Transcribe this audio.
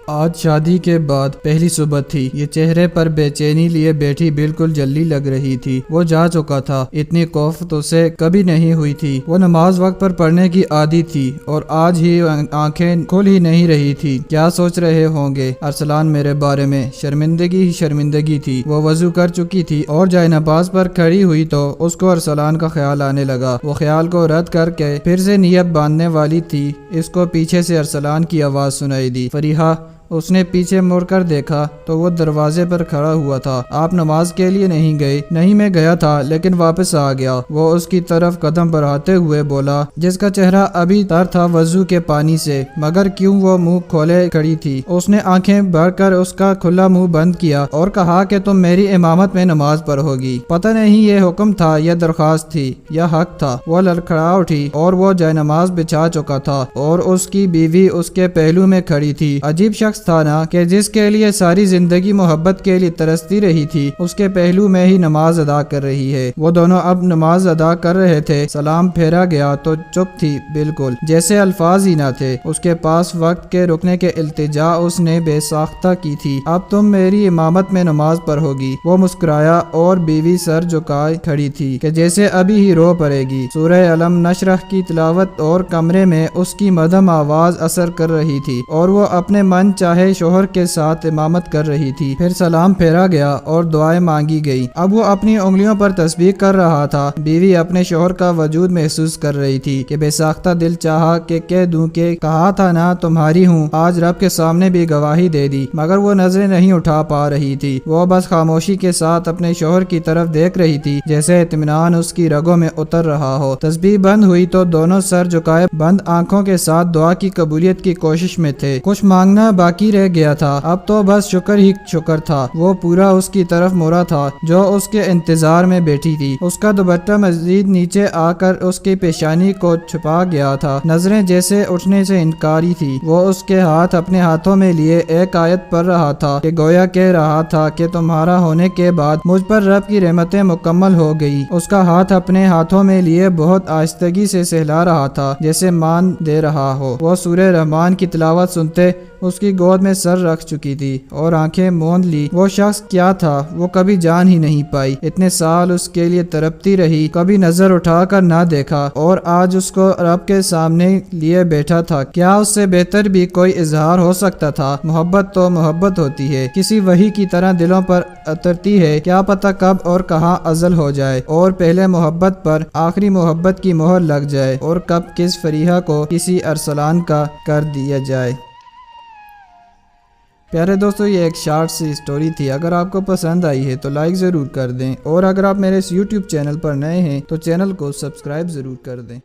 آج شادی کے بعد پہلی صبح تھی۔ یہ چہرے پر بے چینی لیے بیٹھی بالکل جلی لگ رہی تھی۔ وہ جا چکا تھا، اتنی کوفت اسے کبھی نہیں ہوئی تھی۔ وہ نماز وقت پر پڑھنے کی عادی تھی اور آج ہی آنکھیں کھل ہی نہیں رہی تھی۔ کیا سوچ رہے ہوں گے ارسلان میرے بارے میں؟ شرمندگی ہی شرمندگی تھی۔ وہ وضو کر چکی تھی اور جائے نماز پر کھڑی ہوئی تو اس کو ارسلان کا خیال آنے لگا۔ وہ خیال کو رد کر کے پھر سے نیت باندھنے والی تھی، اس کو پیچھے سے ارسلان کی آواز سنائی دی، فریحہ۔ اس نے پیچھے مڑ کر دیکھا تو وہ دروازے پر کھڑا ہوا تھا۔ آپ نماز کے لیے نہیں گئے؟ نہیں، میں گیا تھا لیکن واپس آ گیا۔ وہ اس کی طرف قدم بڑھاتے ہوئے بولا، جس کا چہرہ ابھی تر تھا وضو کے پانی سے، مگر کیوں وہ منہ کھولے کھڑی تھی۔ اس نے آنکھیں بھر کر اس کا کھلا منہ بند کیا اور کہا کہ تم میری امامت میں نماز پڑھو گی۔ پتہ نہیں یہ حکم تھا یا درخواست تھی یا حق تھا۔ وہ لڑکھڑا اٹھی اور وہ جائے نماز بچھا چکا تھا اور اس کی بیوی اس کے پہلو میں کھڑی تھی۔ عجیب شخص تھا نا کہ جس کے لیے ساری زندگی محبت کے لیے ترستی رہی تھی، اس کے پہلو میں ہی نماز ادا کر رہی ہے۔ وہ دونوں اب نماز ادا کر رہے تھے۔ سلام پھیرا گیا تو چپ تھی، بالکل جیسے الفاظ ہی نہ تھے۔ اس کے پاس وقت کے رکنے کے التجا اس نے بے ساختہ کی تھی۔ اب تم میری امامت میں نماز پڑھو گی۔ وہ مسکرایا اور بیوی سر جھکائے کھڑی تھی کہ جیسے ابھی ہی رو پڑے گی۔ سورہ علم نشرح کی تلاوت اور کمرے میں اس کی مدھم آواز اثر کر رہی تھی اور وہ اپنے من چاہے شوہر کے ساتھ امامت کر رہی تھی۔ پھر سلام پھیرا گیا اور دعائیں مانگی گئی۔ اب وہ اپنی انگلیوں پر تسبیح کر رہا تھا۔ بیوی اپنے شوہر کا وجود محسوس کر رہی تھی کہ بے ساختہ دل چاہا کہ کہہ دوں کہ کہا تھا نا تمہاری ہوں، آج رب کے سامنے بھی گواہی دے دی، مگر وہ نظریں نہیں اٹھا پا رہی تھی۔ وہ بس خاموشی کے ساتھ اپنے شوہر کی طرف دیکھ رہی تھی، جیسے اطمینان اس کی رگوں میں اتر رہا ہو۔ تسبیح بند ہوئی تو دونوں سر جھکائے بند آنکھوں کے ساتھ دعا کی قبولیت کی کوشش میں تھے۔ کچھ مانگنا باقی رہ گیا تھا، اب تو بس شکر ہی شکر تھا۔ وہ پورا اس کی طرف مڑا تھا جو اس کے انتظار میں بیٹھی تھی۔ اس کا دوپٹہ مزید نیچے آ کر اس کی پیشانی کو چھپا گیا تھا، نظریں جیسے اٹھنے سے انکاری تھی۔ وہ اس کے ہاتھ اپنے ہاتھوں میں لیے ایک آیت پڑھ رہا تھا کہ گویا کہہ رہا تھا کہ تمہارا ہونے کے بعد مجھ پر رب کی رحمتیں مکمل ہو گئی۔ اس کا ہاتھ اپنے ہاتھوں میں لیے بہت آہستگی سے سہلا رہا تھا، جیسے مان دے رہا ہو۔ وہ سورہ رحمان کی تلاوت سنتے اس کی گود میں سر رکھ چکی تھی اور آنکھیں موند لی۔ وہ شخص کیا تھا وہ کبھی جان ہی نہیں پائی۔ اتنے سال اس کے لیے تڑپتی رہی، کبھی نظر اٹھا کر نہ دیکھا، اور آج اس کو رب کے سامنے لیے بیٹھا تھا۔ کیا اس سے بہتر بھی کوئی اظہار ہو سکتا تھا؟ محبت تو محبت ہوتی ہے، کسی وحی کی طرح دلوں پر اترتی ہے۔ کیا پتہ کب اور کہاں ازل ہو جائے اور پہلے محبت پر آخری محبت کی مہر لگ جائے، اور کب کس فریحہ کو کسی ارسلان کا کر دیا جائے۔ پیارے دوستو، یہ ایک شارٹ سی سٹوری تھی۔ اگر آپ کو پسند آئی ہے تو لائک ضرور کر دیں، اور اگر آپ میرے اس YouTube چینل پر نئے ہیں تو چینل کو سبسکرائب ضرور کر دیں۔